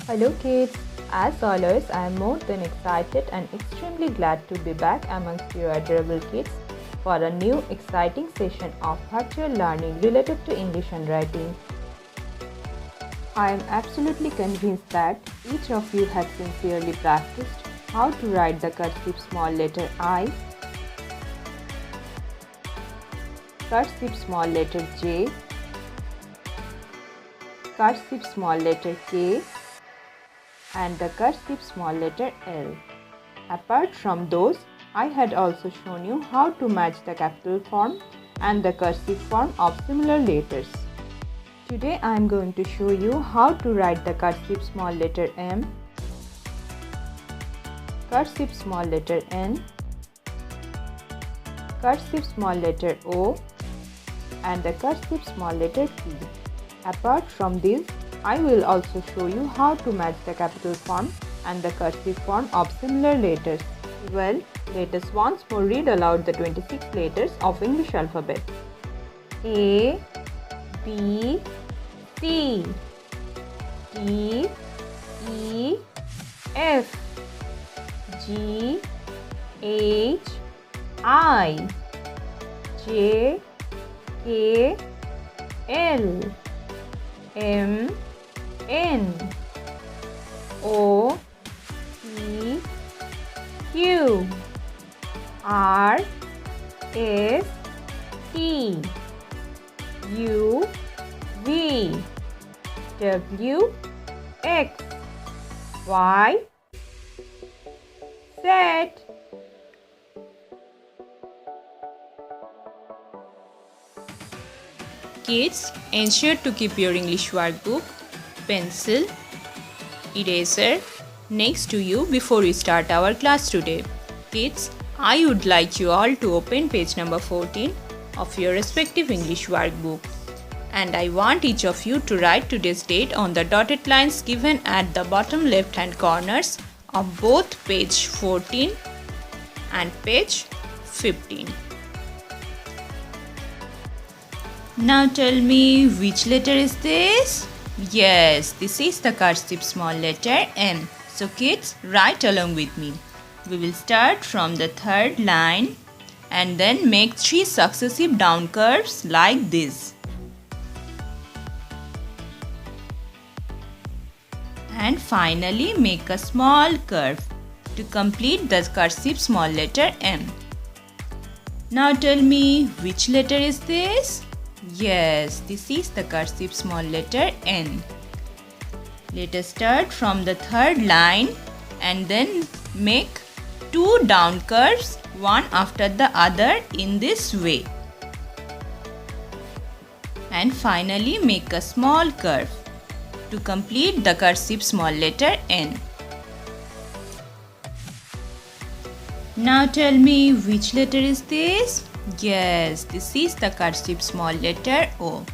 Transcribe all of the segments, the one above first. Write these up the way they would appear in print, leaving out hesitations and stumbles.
Hello kids, as always I am more than excited and extremely glad to be back amongst you adorable kids for a new exciting session of virtual learning related to English and writing. I am absolutely convinced that each of you has sincerely practiced how to write the cursive small letter I, cursive small letter J, cursive small letter K, and the cursive small letter L. Apart from those, I had also shown you how to match the capital form and the cursive form of similar letters. Today I am going to show you how to write the cursive small letter M, cursive small letter N, cursive small letter O, and the cursive small letter P. Apart from these, I will also show you how to match the capital form and the cursive form of similar letters. Well, let us once more read aloud the 26 letters of English alphabet. A, B, C, D, E, F, G, H, I, J, K, L, M, N, O, P, Q, R, S, T, U, V, W, X, Y, Z. Kids, ensure to keep your English workbook, pencil, eraser next to you before we start our class today. Kids, I would like you all to open page number 14 of your respective English workbook. And I want each of you to write today's date on the dotted lines given at the bottom left hand corners of both page 14 and page 15. Now tell me, which letter is this? Yes, this is the cursive small letter M. So kids, write along with me. We will start from the third line and then make 3 successive down curves like this. And finally make a small curve to complete the cursive small letter M. Now tell me, which letter is this? Yes, this is the cursive small letter N. Let us start from the third line and then make 2 down curves one after the other in this way. And finally make a small curve to complete the cursive small letter N. Now tell me, which letter is this? Yes, this is the cursive small letter O.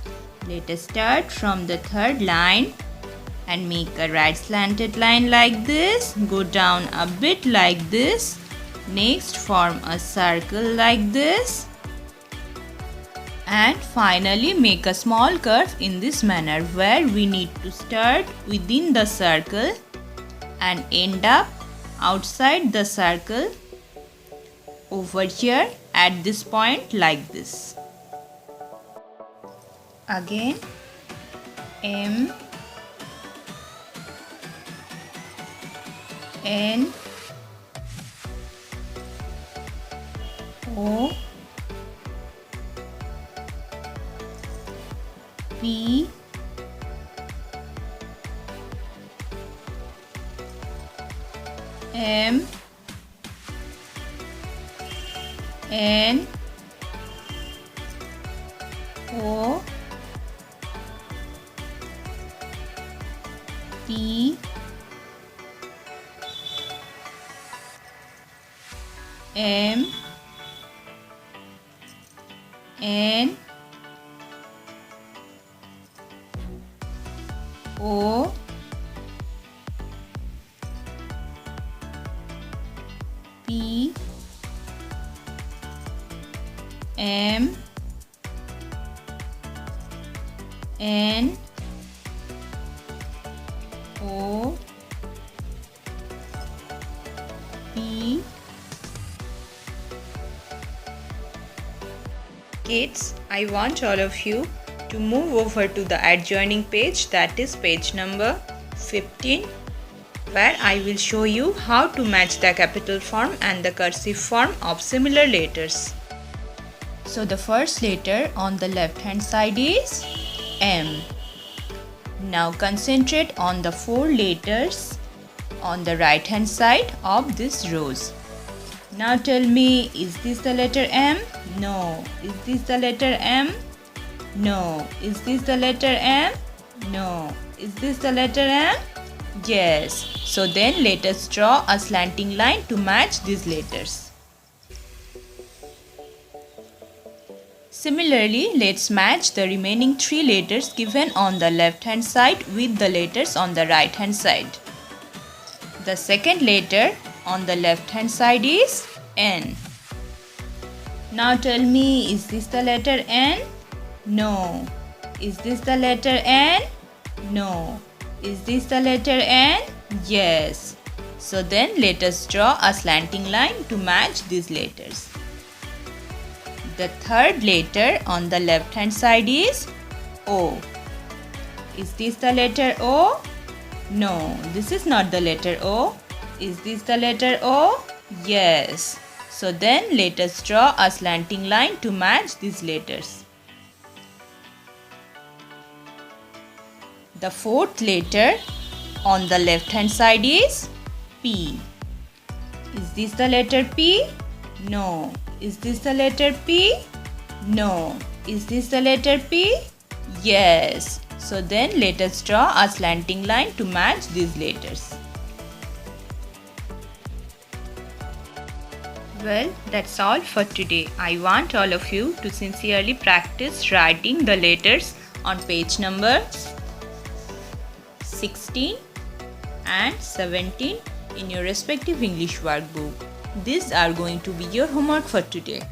Let us start from the third line and make a right slanted line like this. Go down a bit like this. Next, form a circle like this. And finally make a small curve in this manner where we need to start within the circle and end up outside the circle over here at this point like this. Again, M, N, O, P, M, N, O, P, M, N, O, P, M, N, O, P. Kids, I want all of you to move over to the adjoining page, that is page number 15, where I will show you how to match the capital form and the cursive form of similar letters. So the first letter on the left hand side is M. Now concentrate on the 4 letters on the right hand side of this rows. Now tell me, is this the letter M? No. Is this the letter M? No. Is this the letter M? No. Is this the letter M? Yes. So then let us draw a slanting line to match these letters. Similarly, let's match the remaining 3 letters given on the left hand side with the letters on the right hand side. The second letter on the left hand side is N. Now tell me, is this the letter N? No. Is this the letter N? No. Is this the letter N? Yes. So then let us draw a slanting line to match these letters. The third letter on the left hand side is O. Is this the letter O? No, this is not the letter O. Is this the letter O? Yes. So then let us draw a slanting line to match these letters. The fourth letter on the left hand side is P. Is this the letter P? No. Is this the letter P? No. Is this the letter P? Yes. So then let us draw a slanting line to match these letters. Well, that's all for today. I want all of you to sincerely practice writing the letters on page number 16 and 17 in your respective English workbook. These are going to be your homework for today.